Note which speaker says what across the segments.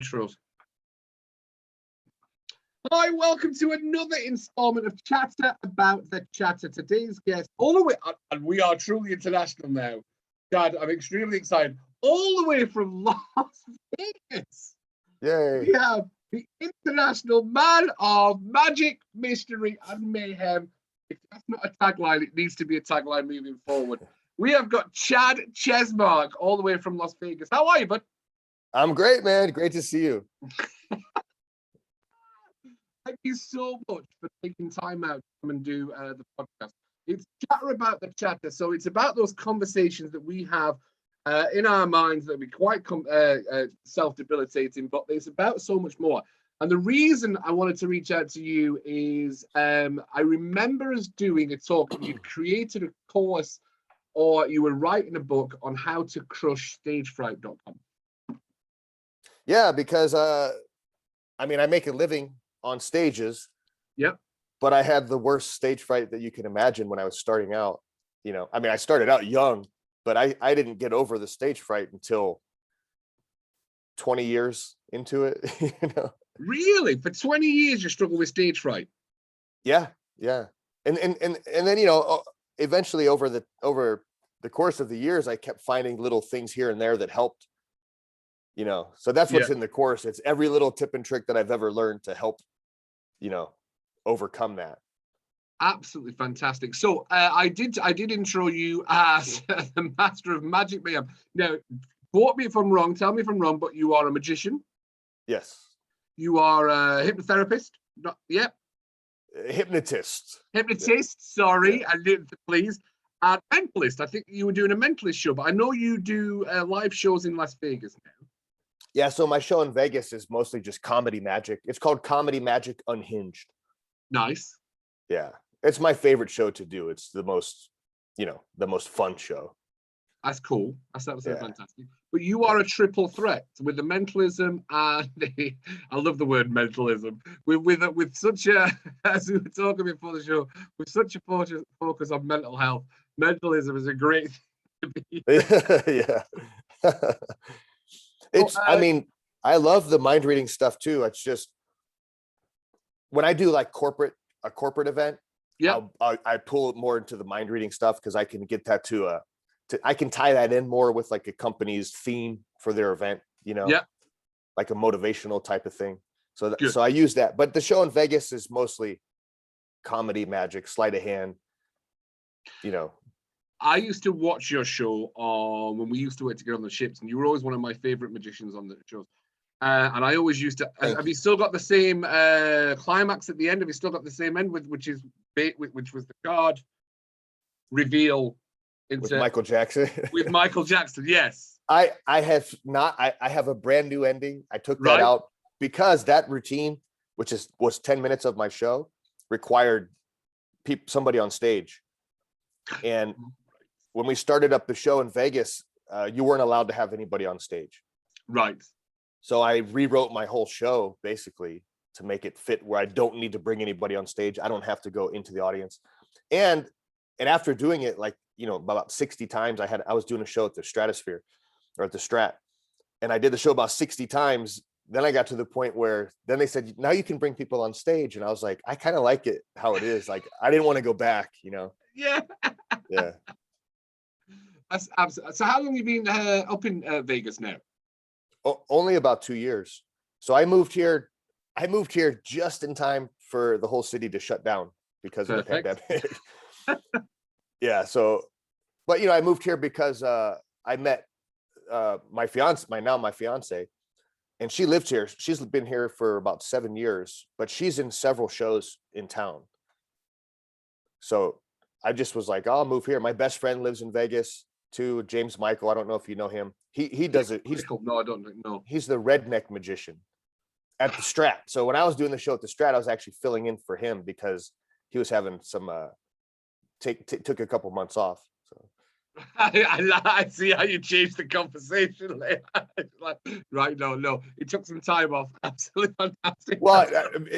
Speaker 1: Intros. Hi, welcome to another installment of Chatter About the Chatter. Today's guest, all the way, and we are truly international now. Dad, I'm extremely excited. All the way from Las Vegas.
Speaker 2: Yay.
Speaker 1: We have the international man of magic, mystery, and mayhem. If that's not a tagline, it needs to be a tagline moving forward. We have got Chad Chesmark, all the way from Las Vegas. How are you, bud?
Speaker 2: I'm great, man. Great to see you.
Speaker 1: Thank you so much for taking time out to come and do the podcast. It's Chatter About the Chatter. So it's about those conversations that we have in our minds that be quite self-debilitating, but it's about so much more. And the reason I wanted to reach out to you is I remember us doing a talk and you created a course or you were writing a book on how to crush stagefright.com.
Speaker 2: Yeah, because I mean, I make a living on stages.
Speaker 1: Yep.
Speaker 2: But I had the worst stage fright that you can imagine when I was starting out. You know, I mean, I started out young, but I didn't get over the stage fright until 20 years into it. You know.
Speaker 1: Really? For 20 years you struggled with stage fright?
Speaker 2: Yeah. And then, you know, eventually over the course of the years, I kept finding little things here and there that helped. You know, so that's what's in the course. It's every little tip and trick that I've ever learned to help, you know, overcome that.
Speaker 1: Absolutely fantastic. So I did intro you as the master of magic mayhem. Now, quote me if I'm wrong, tell me if I'm wrong, but you are a magician.
Speaker 2: Yes.
Speaker 1: You are a hypnotherapist. Not yet.
Speaker 2: Hypnotist.
Speaker 1: Sorry,
Speaker 2: Yeah.
Speaker 1: I didn't, please. And mentalist. I think you were doing a mentalist show, but I know you do live shows in Las Vegas now.
Speaker 2: Yeah, so my show in Vegas is mostly just comedy magic. It's called Comedy Magic Unhinged.
Speaker 1: Nice.
Speaker 2: Yeah, it's my favorite show to do. It's the most, you know, the most fun show.
Speaker 1: That's cool. That's absolutely fantastic. But you are a triple threat with the mentalism and the, I love the word mentalism, with such a, as we were talking before the show, with such a focus on mental health. Mentalism is a great thing to be.
Speaker 2: Yeah. It's, I mean, I love the mind reading stuff too. It's just when I do like a corporate event, I pull it more into the mind reading stuff because I can get that I can tie that in more with like a company's theme for their event, you know, like a motivational type of thing. So so I use that, but the show in Vegas is mostly comedy magic, sleight of hand, you know.
Speaker 1: I used to watch your show when we used to work together on the ships, and you were always one of my favorite magicians on the shows. And I always used to. Have you still got the same climax at the end? Have you still got the same end which was the card reveal
Speaker 2: with Michael Jackson?
Speaker 1: With Michael Jackson, yes.
Speaker 2: I have not. I have a brand new ending. I took that out because that routine, which was 10 minutes of my show, required somebody on stage. And when we started up the show in Vegas, you weren't allowed to have anybody on stage.
Speaker 1: Right.
Speaker 2: So I rewrote my whole show basically to make it fit where I don't need to bring anybody on stage. I don't have to go into the audience. And after doing it, like, you know, about 60 times, I was doing a show at the Stratosphere or at the Strat, and I did the show about 60 times. Then I got to the point where then they said, now you can bring people on stage. And I was like, I kind of like it how it is. Like, I didn't want to go back, you know?
Speaker 1: Yeah.
Speaker 2: Yeah.
Speaker 1: That's absolutely. So how long have you been up in Vegas now?
Speaker 2: Only about 2 years. So I moved here just in time for the whole city to shut down because of the pandemic. Yeah. So, but you know, I moved here because I met my fiance, and she lived here. She's been here for about 7 years, but she's in several shows in town. So I just was like, I'll move here. My best friend lives in Vegas too, James Michael. I don't know if you know him. He does it.
Speaker 1: No, I don't know.
Speaker 2: He's the redneck magician at the Strat. So when I was doing the show at the Strat, I was actually filling in for him because he was having some took a couple months off. So
Speaker 1: I see how you changed the conversation. Right, no, he took some time off. Absolutely fantastic.
Speaker 2: Well,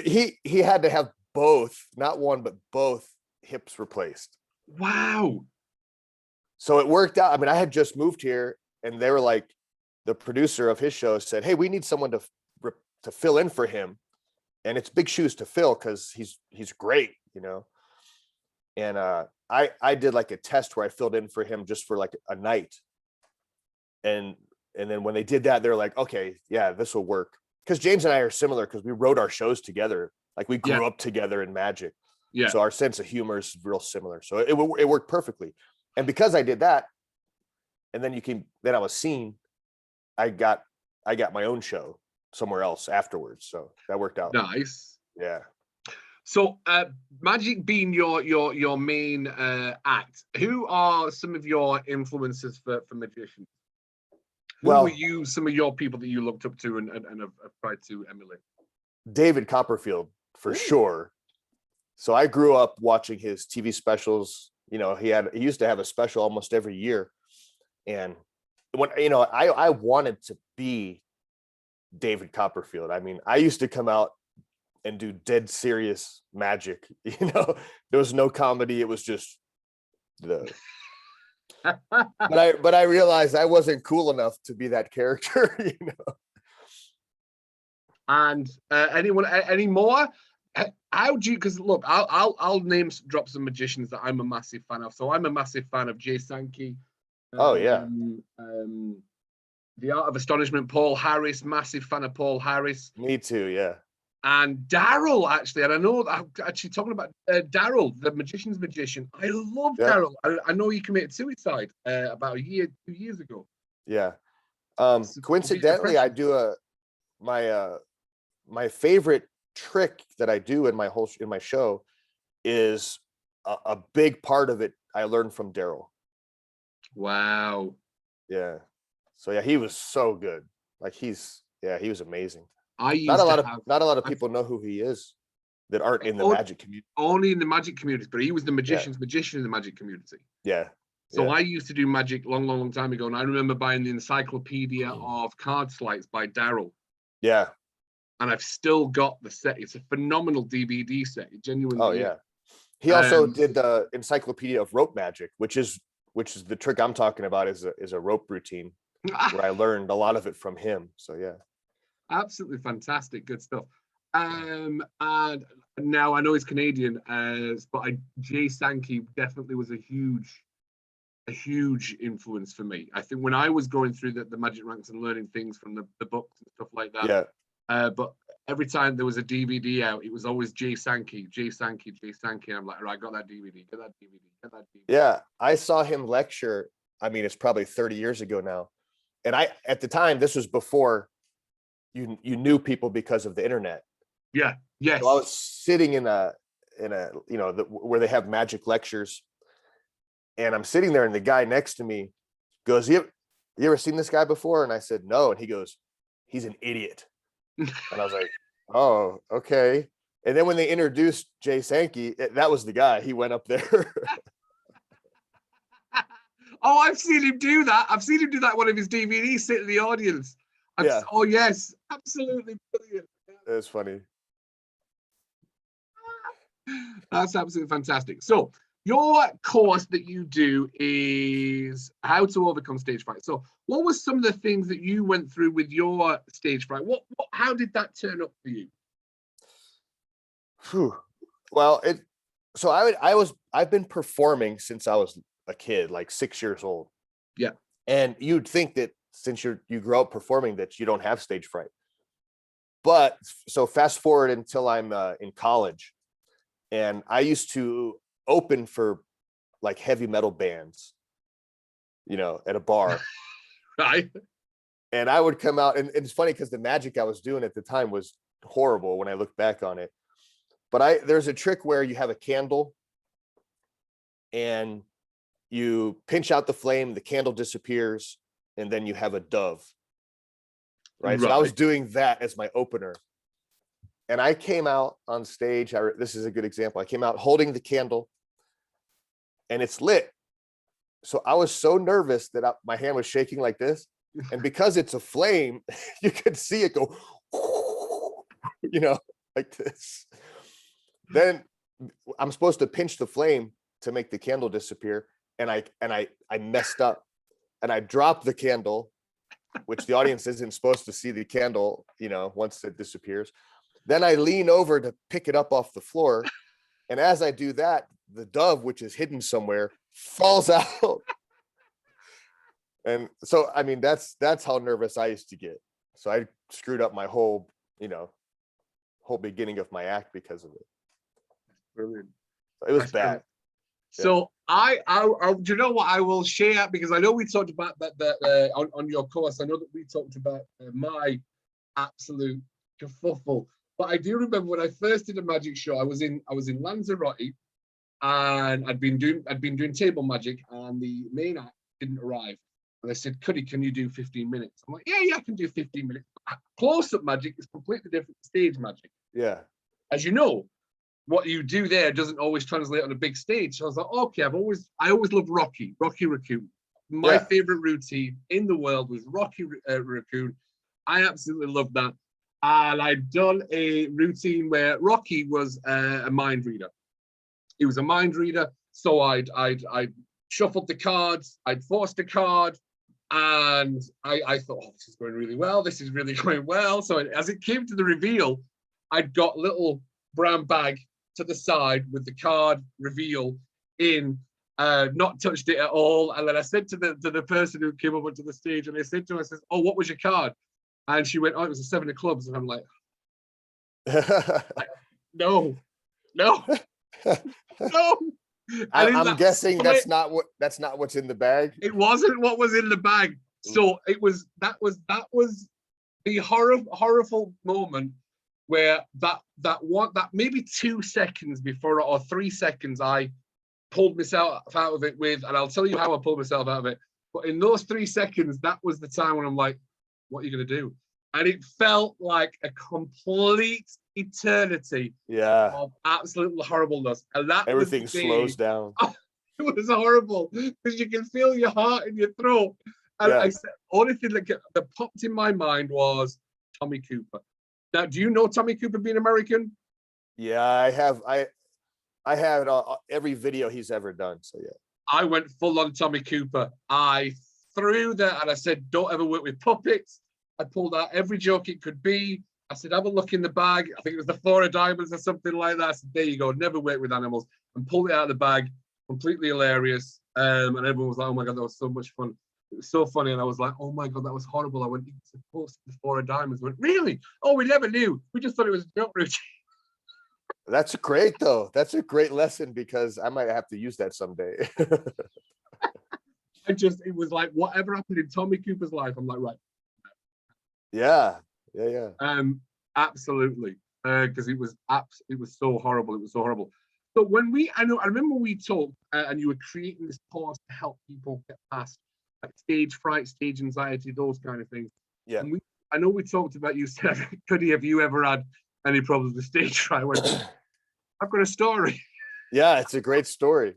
Speaker 2: he had to have both, not one, but both hips replaced.
Speaker 1: Wow.
Speaker 2: So it worked out. I mean, I had just moved here, and they were like, the producer of his show said, hey, we need someone to fill in for him, and it's big shoes to fill because he's great, you know. And I did like a test where I filled in for him just for like a night, and then when they did that, they're like, okay, yeah, this will work, because James and I are similar because we wrote our shows together, like we grew up together in magic.
Speaker 1: Yeah.
Speaker 2: So our sense of humor is real similar. So it worked perfectly. And because I did that, and then I was seen, I got my own show somewhere else afterwards. So that worked out.
Speaker 1: Nice.
Speaker 2: Yeah.
Speaker 1: So magic being your main act, who are some of your influences for magicians? Who were some of your people that you looked up to and have tried to emulate?
Speaker 2: David Copperfield, for sure. So I grew up watching his TV specials. You know, he used to have a special almost every year. And when, you know, I wanted to be David Copperfield. I mean, I used to come out and do dead serious magic. You know, there was no comedy. It was just but I realized I wasn't cool enough to be that character, you know.
Speaker 1: And any more? How do you? Because look, I'll drop some magicians that I'm a massive fan of. So I'm a massive fan of Jay Sankey. The Art of Astonishment, Paul Harris, massive fan of Paul Harris.
Speaker 2: Me too, yeah.
Speaker 1: And Daryl, actually, and I know I'm actually talking about Daryl, the magician's magician. I love Daryl. I know he committed suicide about 2 years ago.
Speaker 2: Yeah. Coincidentally, I do my favorite trick that I do in my show is a big part of it I learned from Daryl.
Speaker 1: Wow.
Speaker 2: Yeah. So yeah, he was so good. Like he was amazing.
Speaker 1: Not
Speaker 2: a lot of people know who he is that aren't in the magic community. Only
Speaker 1: in the magic community, but he was the magician's magician in the magic community.
Speaker 2: Yeah.
Speaker 1: So I used to do magic long time ago, and I remember buying the encyclopedia of card sleights by Daryl.
Speaker 2: Yeah.
Speaker 1: And I've still got the set. It's a phenomenal DVD set. It genuinely.
Speaker 2: Oh yeah. He also did the encyclopedia of rope magic, which is the trick I'm talking about, is a rope routine where I learned a lot of it from him. So yeah.
Speaker 1: Absolutely fantastic, good stuff. And now I know he's Canadian, but Jay Sankey definitely was a huge influence for me. I think when I was going through the magic ranks and learning things from the books and stuff like that.
Speaker 2: Yeah.
Speaker 1: But every time there was a DVD out, it was always Jay Sankey. And I'm like, all right, got that DVD, get that DVD.
Speaker 2: Yeah, I saw him lecture. I mean, it's probably 30 years ago now. And at the time, this was before you knew people because of the internet.
Speaker 1: Yeah. Yes.
Speaker 2: So I was sitting in a where they have magic lectures, and I'm sitting there, and the guy next to me goes, you ever seen this guy before? And I said, no. And he goes, he's an idiot. And I was like, oh, okay. And then when they introduced Jay Sankey, that was the guy. He went up there.
Speaker 1: Oh, I've seen him do that. I've seen him do that. One of his DVDs, sit in the audience. Oh, yes. Absolutely brilliant.
Speaker 2: It's funny.
Speaker 1: That's absolutely fantastic. So your course that you do is how to overcome stage fright. So what were some of the things that you went through with your stage fright? How did that turn up for you?
Speaker 2: Well, I've been performing since I was a kid, like 6 years old.
Speaker 1: Yeah.
Speaker 2: And you'd think that since you grow up performing that you don't have stage fright. But so fast forward until I'm in college, and I used to open for like heavy metal bands, at a bar.
Speaker 1: Right.
Speaker 2: And I would come out, and it's funny because the magic I was doing at the time was horrible when I look back on it. But there's a trick where you have a candle and you pinch out the flame, the candle disappears, and then you have a dove. Right. So I was doing that as my opener. And I came out on stage. This is a good example. I came out holding the candle and it's lit. So I was so nervous that my hand was shaking like this. And because it's a flame, you could see it go, like this. Then I'm supposed to pinch the flame to make the candle disappear. And I messed up and I dropped the candle which the audience isn't supposed to see the candle, once it disappears. Then I lean over to pick it up off the floor. And as I do that, the dove, which is hidden somewhere, falls out. And so, I mean, that's how nervous I used to get. So I screwed up my whole beginning of my act because of it.
Speaker 1: Brilliant.
Speaker 2: It was bad.
Speaker 1: So I do you know what I will share, because I know we talked about that on your course. I know that we talked about my absolute kerfuffle, but I do remember when I first did a magic show. I was in Lanzarote, and I'd been doing table magic, and the main act didn't arrive. And they said, Cuddy, can you do 15 minutes? I'm like, yeah, I can do 15 minutes. Close-up magic is completely different to stage magic.
Speaker 2: Yeah.
Speaker 1: As you know, what you do there doesn't always translate on a big stage. So I was like, okay, I always loved Rocky Raccoon. My favorite routine in the world was Rocky Raccoon. I absolutely loved that. And I'd done a routine where Rocky was a mind reader. He was a mind reader. So I'd shuffled the cards, I'd forced a card, and I thought, oh, this is going really well. This is really going well. So as it came to the reveal, I'd got a little brown bag to the side with the card reveal in, not touched it at all. And then I said to the person who came up onto the stage, and I said to her, I said, oh, what was your card? And she went, oh, it was a 7 of clubs. And I'm like, no.
Speaker 2: I'm guessing that's not what's in the bag.
Speaker 1: It wasn't what was in the bag. So that was the horrible moment where that maybe 2 seconds before, or 3 seconds, I pulled myself out of it with, and I'll tell you how I pulled myself out of it. But in those 3 seconds, that was the time when I'm like, what are you going to do? And it felt like a complete eternity of absolute horribleness. And that
Speaker 2: everything slows down.
Speaker 1: It was horrible because you can feel your heart in your throat. And I said, only thing that popped in my mind was Tommy Cooper. Now, do you know Tommy Cooper being American?
Speaker 2: Yeah, I have. I have every video he's ever done. So yeah,
Speaker 1: I went full on Tommy Cooper. I threw that, and I said, don't ever work with puppets. I pulled out every joke it could be. I said, have a look in the bag. I think it was the 4 of diamonds or something like that. I said, there you go. Never work with animals. And pulled it out of the bag. Completely hilarious. And everyone was like, oh my God, that was so much fun. It was so funny. And I was like, oh my God, that was horrible. I went, it's supposed to be the 4 of diamonds. I went, really? Oh, we never knew. We just thought it was a joke routine.
Speaker 2: That's great, though. That's a great lesson, because I might have to use that someday.
Speaker 1: It was like, whatever happened in Tommy Cooper's life, I'm like, right.
Speaker 2: Yeah.
Speaker 1: Absolutely. Because it was so horrible. It was so horrible. So I remember we talked, and you were creating this course to help people get past like stage fright, stage anxiety, those kind of things.
Speaker 2: Yeah.
Speaker 1: And I know we talked about, you said, Cuddy, have you ever had any problems with stage fright? I've got a story.
Speaker 2: Yeah, it's a great story.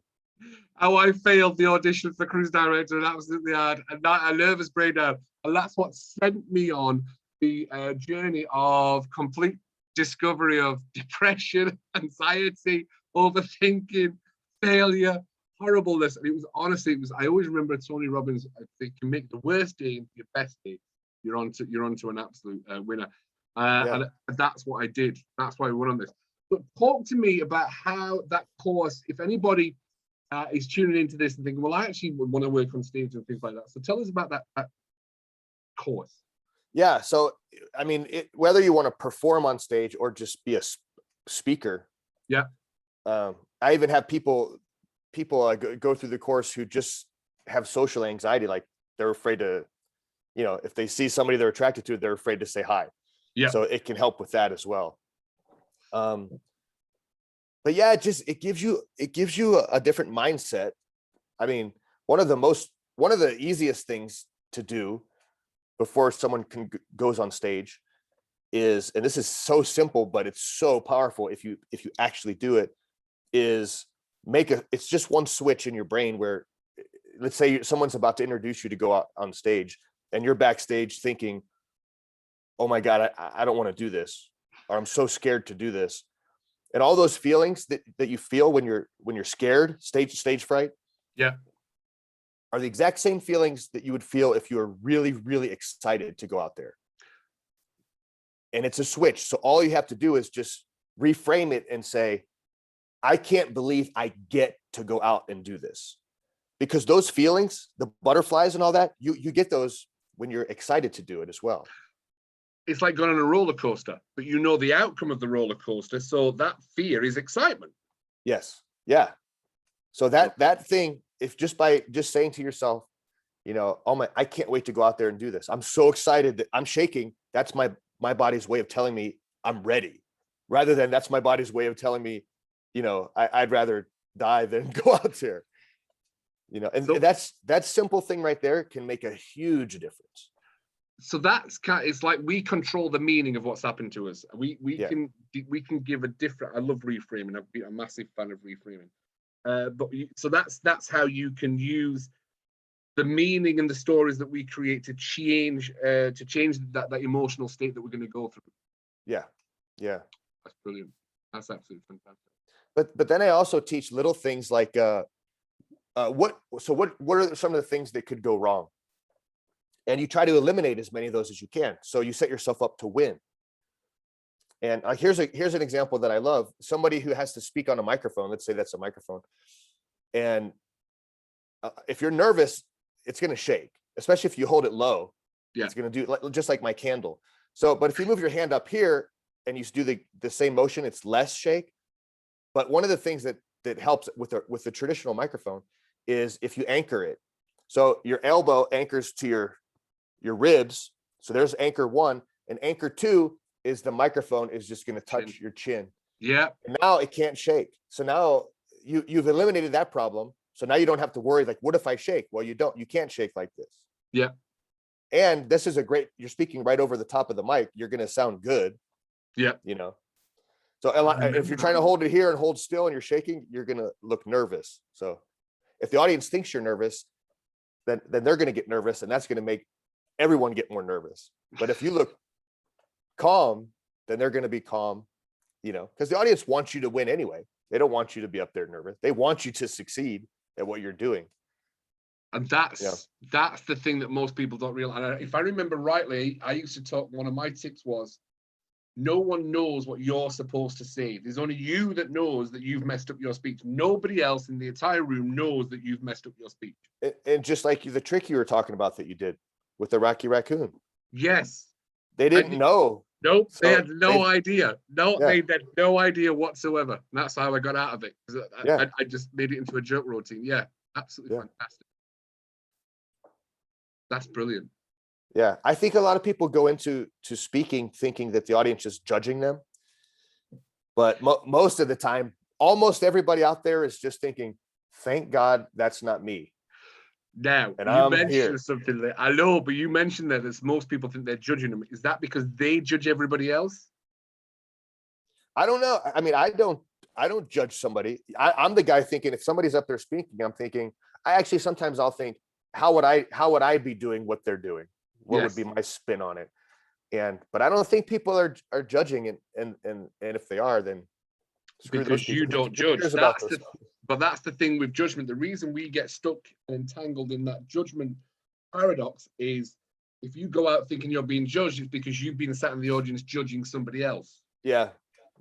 Speaker 1: How I failed the audition for cruise director and absolutely had a nervous breakdown. And that's what sent me on the journey of complete discovery of depression, anxiety, overthinking, failure, horribleness. And it was honestly, I always remember Tony Robbins, they can make the worst day into your best day. You're onto an absolute winner. And that's what I did. That's why we went on this. But talk to me about how that course, if anybody is tuning into this and thinking, well, I actually would want to work on stage and things like that. So tell us about that course.
Speaker 2: Yeah. So, I mean, whether you want to perform on stage or just be a speaker.
Speaker 1: Yeah.
Speaker 2: I even have people go through the course who just have social anxiety. Like they're afraid to, if they see somebody they're attracted to, they're afraid to say hi. Yeah. So it can help with that as well. But yeah, it gives you a different mindset. I mean, one of the easiest things to do before someone goes on stage is, and this is so simple, but it's so powerful if you actually do it, is it's just one switch in your brain where, let's say someone's about to introduce you to go out on stage and you're backstage thinking, oh my God, I don't want to do this, or I'm so scared to do this. And all those feelings that you feel when you're scared, stage fright.
Speaker 1: Yeah.
Speaker 2: are the exact same feelings that you would feel if you were really, really excited to go out there. And it's a switch. So all you have to do is just reframe it and say, I can't believe I get to go out and do this. Because those feelings, the butterflies and all that, you get those when you're excited to do it as well.
Speaker 1: It's like going on a roller coaster, but you know the outcome of the roller coaster. So that fear is excitement.
Speaker 2: Yes. Yeah. So that thing, if just by just saying to yourself, you know, oh my, I can't wait to go out there and do this. I'm so excited that I'm shaking. That's my body's way of telling me I'm ready, rather than that's my body's way of telling me, you know, I'd rather die than go out there. You know, and so, that simple thing right there can make a huge difference.
Speaker 1: So it's like we control the meaning of what's happened to us. We can give a different. I love reframing. I've been a massive fan of reframing. So that's how you can use the meaning and the stories that we create to change that emotional state that we're going to go through.
Speaker 2: Yeah.
Speaker 1: That's brilliant. That's absolutely fantastic.
Speaker 2: But then I also teach little things like what are some of the things that could go wrong? And you try to eliminate as many of those as you can. So you set yourself up to win. And here's an example that I love. Somebody who has to speak on a microphone, let's say that's a microphone. And if you're nervous, it's going to shake, especially if you hold it low. Yeah. It's going to do just like my candle. So, but if you move your hand up here and you do the same motion, it's less shake. But one of the things that helps with the traditional microphone is if you anchor it. So your elbow anchors to your ribs. So there's anchor 1, and anchor 2 is the microphone is just going to touch your chin.
Speaker 1: Yeah.
Speaker 2: And now it can't shake. So now you've eliminated that problem. So now you don't have to worry, like, what if I shake? Well, you can't shake like this.
Speaker 1: Yeah.
Speaker 2: And this is you're speaking right over the top of the mic. You're going to sound good.
Speaker 1: Yeah.
Speaker 2: You know, so if you're trying to hold it here and hold still and you're shaking, you're going to look nervous. So if the audience thinks you're nervous, then they're going to get nervous, and that's going to make everyone get more nervous. But if you look calm, then they're going to be calm, you know, because the audience wants you to win anyway. They don't want you to be up there nervous. They want you to succeed at what you're doing.
Speaker 1: And that's the thing that most people don't realize. And if I remember rightly, I used to talk, one of my tips was, no one knows what you're supposed to say. There's only you that knows that you've messed up your speech. Nobody else in the entire room knows that you've messed up your speech.
Speaker 2: And just like the trick you were talking about that you did with the Rocky Raccoon.
Speaker 1: Yes.
Speaker 2: They didn't know.
Speaker 1: Nope, so they had no idea. They had no idea whatsoever. And that's how I got out of it. I just made it into a joke routine. Yeah, absolutely fantastic. That's brilliant.
Speaker 2: Yeah, I think a lot of people go into speaking thinking that the audience is judging them. But most of the time, almost everybody out there is just thinking, thank God that's not me.
Speaker 1: Now, you mentioned something that I know, but you mentioned that most people think they're judging them. Is that because they judge everybody else?
Speaker 2: I don't know. I mean, I don't judge somebody. I'm the guy thinking, if somebody's up there speaking, I'm thinking, sometimes I'll think, how would I be doing what they're doing? What would be my spin on it? But I don't think people are judging, and if they are, then
Speaker 1: because you don't judge. But that's the thing with judgment. The reason we get stuck and entangled in that judgment paradox is, if you go out thinking you're being judged, it's because you've been sat in the audience judging somebody else.
Speaker 2: Yeah.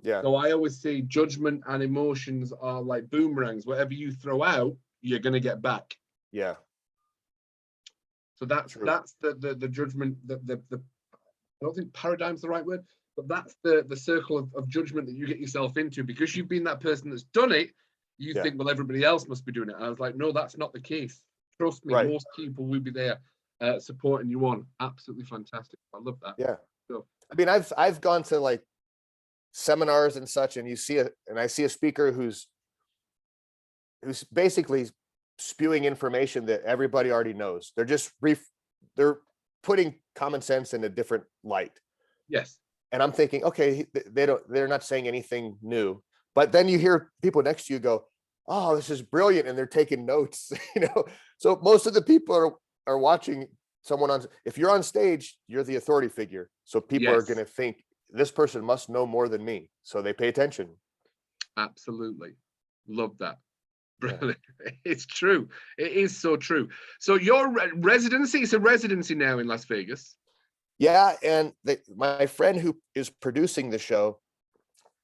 Speaker 1: So I always say judgment and emotions are like boomerangs. Whatever you throw out, you're going to get back.
Speaker 2: Yeah.
Speaker 1: So that's the judgment, the I don't think paradigm's the right word, but that's the circle of judgment that you get yourself into, because you've been that person that's done it. You think, well, everybody else must be doing it. And I was like, no, that's not the case. Trust me, most people will be there supporting you on. Absolutely fantastic. I love that.
Speaker 2: Yeah. So, I mean, I've gone to like seminars and such, and I see a speaker who's basically spewing information that everybody already knows. They're just they're putting common sense in a different light.
Speaker 1: Yes.
Speaker 2: And I'm thinking, okay, they're not saying anything new. But then you hear people next to you go, oh, this is brilliant, and they're taking notes. You know, so most of the people are watching someone on. If you're on stage, you're the authority figure. So people are going to think this person must know more than me. So they pay attention.
Speaker 1: Absolutely, love that. Brilliant. It's true. It is so true. So your residency, it's a residency now in Las Vegas.
Speaker 2: Yeah, and my friend who is producing the show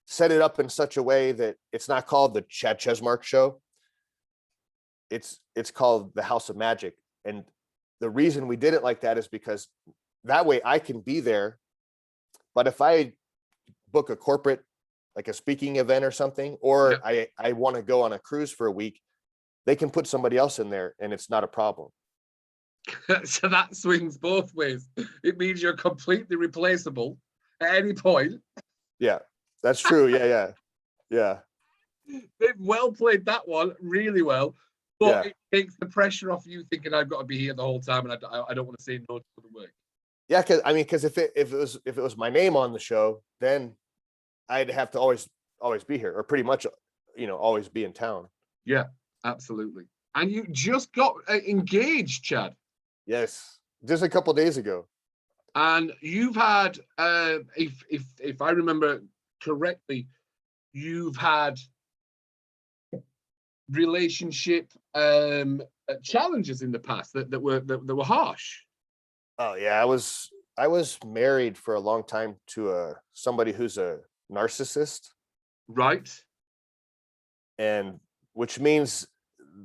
Speaker 2: set it up in such a way that it's not called the Chad Chesmark show. It's called the House of Magic. And the reason we did it like that is because that way I can be there. But if I book a corporate, like a speaking event or something, or I want to go on a cruise for a week, they can put somebody else in there and it's not a problem.
Speaker 1: So that swings both ways. It means you're completely replaceable at any point.
Speaker 2: Yeah, that's true. Yeah.
Speaker 1: They've well played that one really well, but it takes the pressure off you thinking I've got to be here the whole time and I don't want to say no to the work.
Speaker 2: Yeah, because if it was my name on the show, then I'd have to always be here, or pretty much, always be in town.
Speaker 1: Yeah, absolutely. And you just got engaged, Chad.
Speaker 2: Yes, just a couple of days ago.
Speaker 1: And you've had, if I remember correctly, you've had relationship challenges in the past that were harsh.
Speaker 2: Oh yeah, I was married for a long time to somebody who's a narcissist.
Speaker 1: Right.
Speaker 2: And which means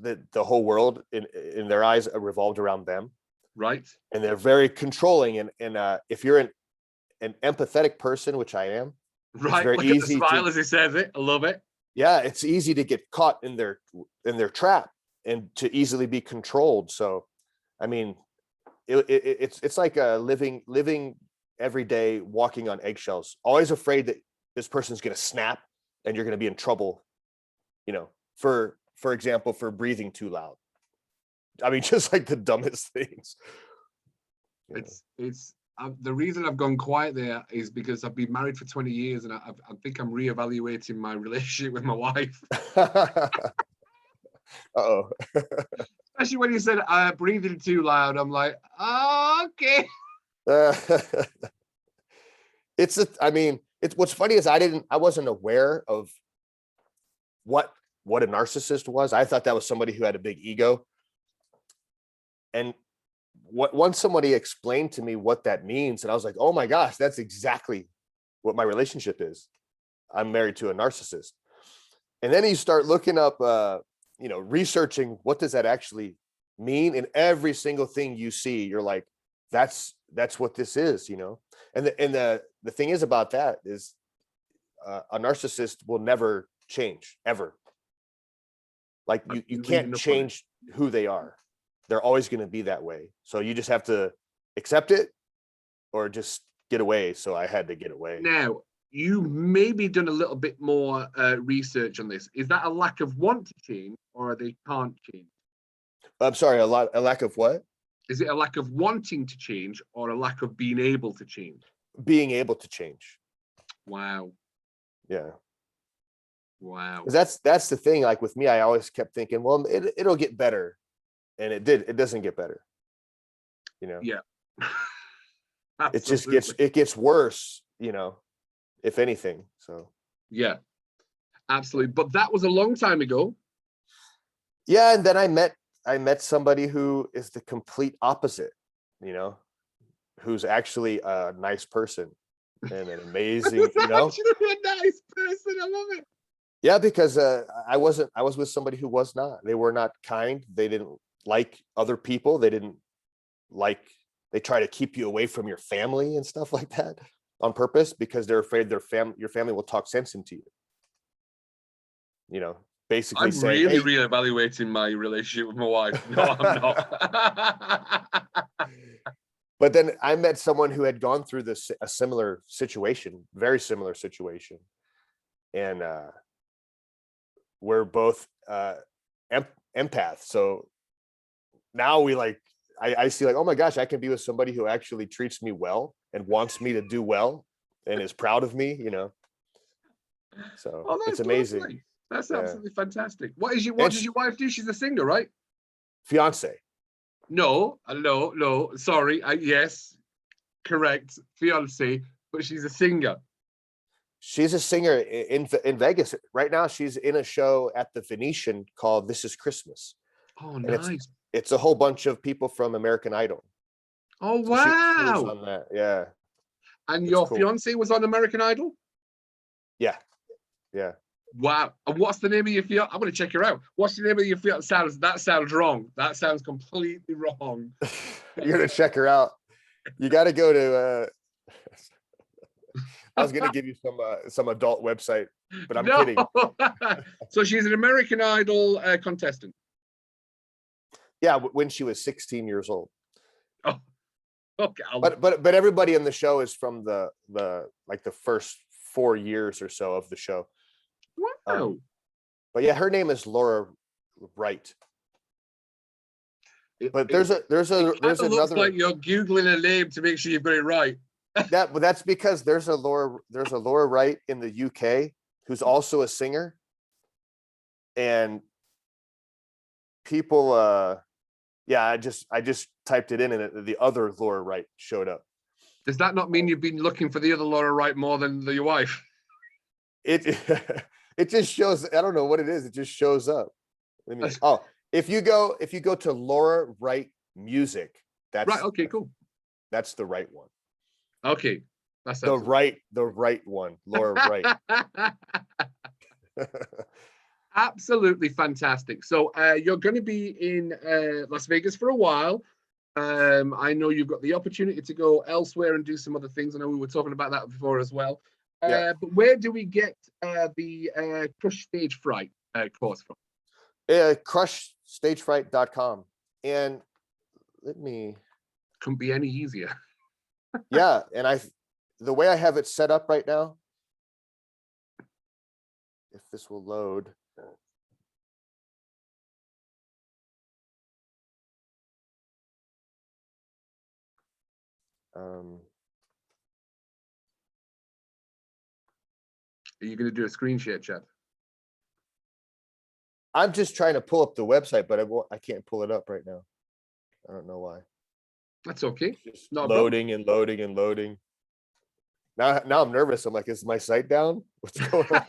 Speaker 2: that the whole world in their eyes revolved around them.
Speaker 1: Right.
Speaker 2: And they're very controlling. And if you're an empathetic person, which I am,
Speaker 1: right. Look at the smile as he says it. I love it.
Speaker 2: Yeah, it's easy to get caught in their trap and to easily be controlled. So, I mean, it's like living every day, walking on eggshells, always afraid that this person's going to snap and you're going to be in trouble, for example, for breathing too loud. I mean, just like the dumbest things.
Speaker 1: It's the reason I've gone quiet there is because I've been married for 20 years and I think I'm reevaluating my relationship with my wife.
Speaker 2: Uh-oh.
Speaker 1: Especially when you said breathing too loud, I'm like, oh, okay.
Speaker 2: What's funny is I wasn't aware of what a narcissist was. I thought that was somebody who had a big ego. And once somebody explained to me what that means, and I was like, oh my gosh, that's exactly what my relationship is. I'm married to a narcissist. And then you start looking up, researching what does that actually mean, and every single thing you see, you're like, that's what this is, And the thing is about that is a narcissist will never change ever. Like you can't change who they are. They're always going to be that way. So you just have to accept it or just get away. So I had to get away.
Speaker 1: Now, you maybe done a little bit more research on this. Is that a lack of want to change or they can't change?
Speaker 2: I'm sorry, a lack of what?
Speaker 1: Is it a lack of wanting to change or a lack of being able to change?
Speaker 2: Being able to change.
Speaker 1: Wow.
Speaker 2: Yeah.
Speaker 1: Wow.
Speaker 2: That's the thing. Like with me, I always kept thinking, well, it'll get better. And it doesn't get better.
Speaker 1: Yeah.
Speaker 2: It just gets worse, if anything. So
Speaker 1: yeah, absolutely. But that was a long time ago.
Speaker 2: Yeah, and then I met somebody who is the complete opposite, who's actually a nice person and an amazing,
Speaker 1: actually a nice person. I love it.
Speaker 2: Yeah, because I was with somebody who was not. They were not kind. They didn't like other people. They try to keep you away from your family and stuff like that on purpose because they're afraid your family will talk sense into you. Basically
Speaker 1: I'm
Speaker 2: saying,
Speaker 1: really reevaluating my relationship with my wife. No, I'm not.
Speaker 2: But then I met someone who had gone through a similar situation, very similar situation. And we're both empaths. So now I see oh my gosh, I can be with somebody who actually treats me well and wants me to do well and is proud of me, So it's amazing.
Speaker 1: Lovely. That's absolutely fantastic. What does your wife do? She's a singer, right?
Speaker 2: Fiance.
Speaker 1: No. Sorry. Yes, correct. Fiance, but she's a singer.
Speaker 2: She's a singer in Vegas right now. She's in a show at the Venetian called This Is Christmas.
Speaker 1: Oh,
Speaker 2: and
Speaker 1: nice.
Speaker 2: it's a whole bunch of people from American Idol.
Speaker 1: Oh,
Speaker 2: So she was
Speaker 1: wow.
Speaker 2: on that. Yeah.
Speaker 1: And
Speaker 2: It's
Speaker 1: your
Speaker 2: cool.
Speaker 1: fiance was on American Idol?
Speaker 2: Yeah. Yeah.
Speaker 1: Wow. And what's the name of your fiance? I'm going to check her out. What's the name of your fiance? That sounds wrong. That sounds completely wrong.
Speaker 2: You're going to check her out. You got to go to I was going to give you some adult website, but I'm kidding.
Speaker 1: So she's an American Idol contestant.
Speaker 2: Yeah, when she was 16 years old.
Speaker 1: Oh, okay.
Speaker 2: But everybody in the show is from the like the first 4 years or so of the show.
Speaker 1: Wow.
Speaker 2: But yeah, her name is Laura Wright. But there's another.
Speaker 1: Looks like you're googling a name to make sure you've got it right.
Speaker 2: That's because there's a Laura Wright in the UK who's also a singer, and people I just typed it in and the other Laura Wright showed up.
Speaker 1: Does that not mean you've been looking for the other Laura Wright more than your wife?
Speaker 2: It just shows. I don't know what it is. It just shows up. If you go to Laura Wright Music, that's
Speaker 1: right. Okay, cool.
Speaker 2: That's the right one.
Speaker 1: Okay, that's
Speaker 2: the right one, Laura Wright.
Speaker 1: Absolutely fantastic. So you're going to be in Las Vegas for a while. I know you've got the opportunity to go elsewhere and do some other things. I know we were talking about that before as well. But where do we get the Crush Stage Fright course from?
Speaker 2: Crushstagefright.com. And
Speaker 1: couldn't be any easier.
Speaker 2: Yeah, and the way I have it set up right now, if this will load. Are
Speaker 1: you going to do a screen share, Chad?
Speaker 2: I'm just trying to pull up the website, but I can't pull it up right now. I don't know why.
Speaker 1: That's okay.
Speaker 2: Just loading and loading and loading. Now I'm nervous. I'm like, is my site down? What's going on?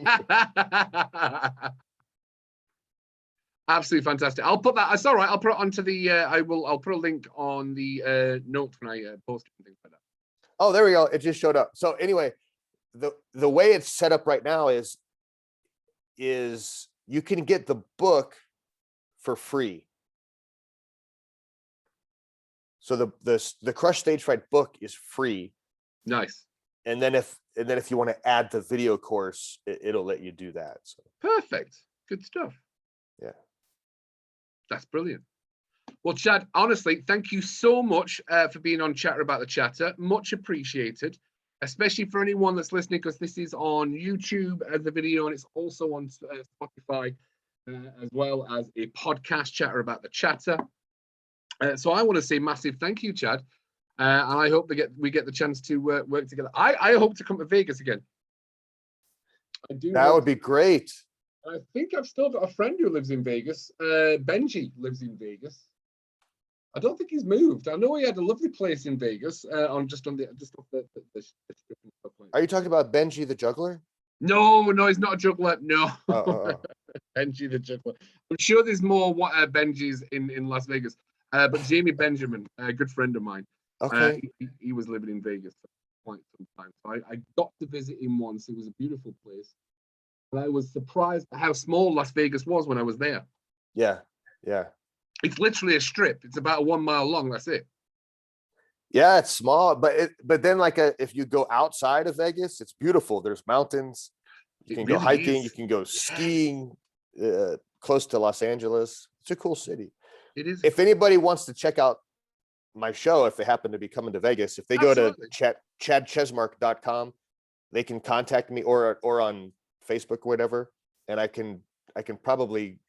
Speaker 1: Absolutely fantastic. I'll put that. It's all right. I'll put it onto the. I'll put a link on the note when I post it and things like that.
Speaker 2: Oh, there we go. It just showed up. So anyway, the way it's set up right now is you can get the book for free. So the Crush Stage Fright book is free.
Speaker 1: Nice.
Speaker 2: And then if you want to add the video course, it'll let you do that. So
Speaker 1: perfect. Good stuff.
Speaker 2: Yeah.
Speaker 1: That's brilliant. Well, Chad, honestly, thank you so much for being on Chatter About the Chatter. Much appreciated, especially for anyone that's listening, because this is on YouTube as a video and it's also on Spotify as well as a podcast, Chatter About the Chatter. So I want to say massive thank you, Chad. And I hope we get the chance to work together. I hope to come to Vegas again. I do.
Speaker 2: That would be great.
Speaker 1: I think I've still got a friend who lives in Vegas. Benji lives in Vegas. I don't think he's moved. I know he had a lovely place in Vegas just off the
Speaker 2: Are you talking about Benji the juggler?
Speaker 1: No, he's not a juggler. No. Benji the juggler. I'm sure there's more Benjis in Las Vegas. But Jamie Benjamin, a good friend of mine.
Speaker 2: Okay.
Speaker 1: He was living in Vegas for quite some time. So I got to visit him once. It was a beautiful place. And I was surprised at how small Las Vegas was when I was there.
Speaker 2: Yeah.
Speaker 1: It's literally a strip. It's about 1 mile long. That's it.
Speaker 2: Yeah, it's small, but then if you go outside of Vegas, it's beautiful. There's mountains. You can go hiking. You can go skiing close to Los Angeles. It's a cool city.
Speaker 1: It is.
Speaker 2: If anybody wants to check out my show, if they happen to be coming to Vegas, if they go to chadchesmark.com, they can contact me or on Facebook or whatever, and I can probably,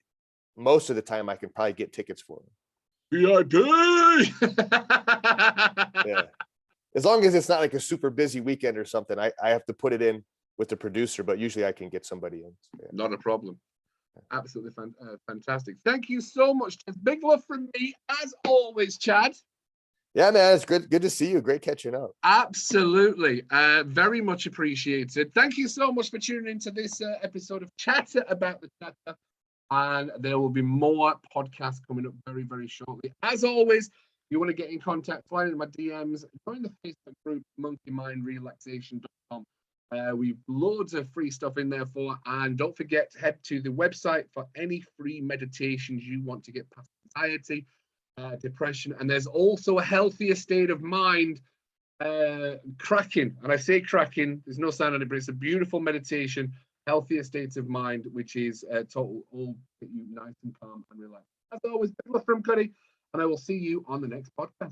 Speaker 2: most of the time I can probably get tickets for them.
Speaker 1: VIP.
Speaker 2: Yeah, as long as it's not like a super busy weekend or something. I have to put it in with the producer, but usually I can get somebody in. So, yeah.
Speaker 1: Not a problem. Absolutely fantastic. Thank you so much. Big love from me as always, Chad.
Speaker 2: Yeah, man, it's good to see you. Great catching up.
Speaker 1: Absolutely. Very much appreciated. Thank you so much for tuning into this episode of Chatter About the Chatter. And there will be more podcasts coming up very, very shortly. As always, if you want to get in contact, slide into my DMs, join the Facebook group, monkeymindrelaxation.com. We've loads of free stuff in there and don't forget to head to the website for any free meditations you want to get past anxiety, depression, and there's also a healthier state of mind, cracking. And I say cracking, there's no sound on it, but it's a beautiful meditation, healthier states of mind, which is total all get you nice and calm and relaxed. As always, good luck from Cuddy, and I will see you on the next podcast.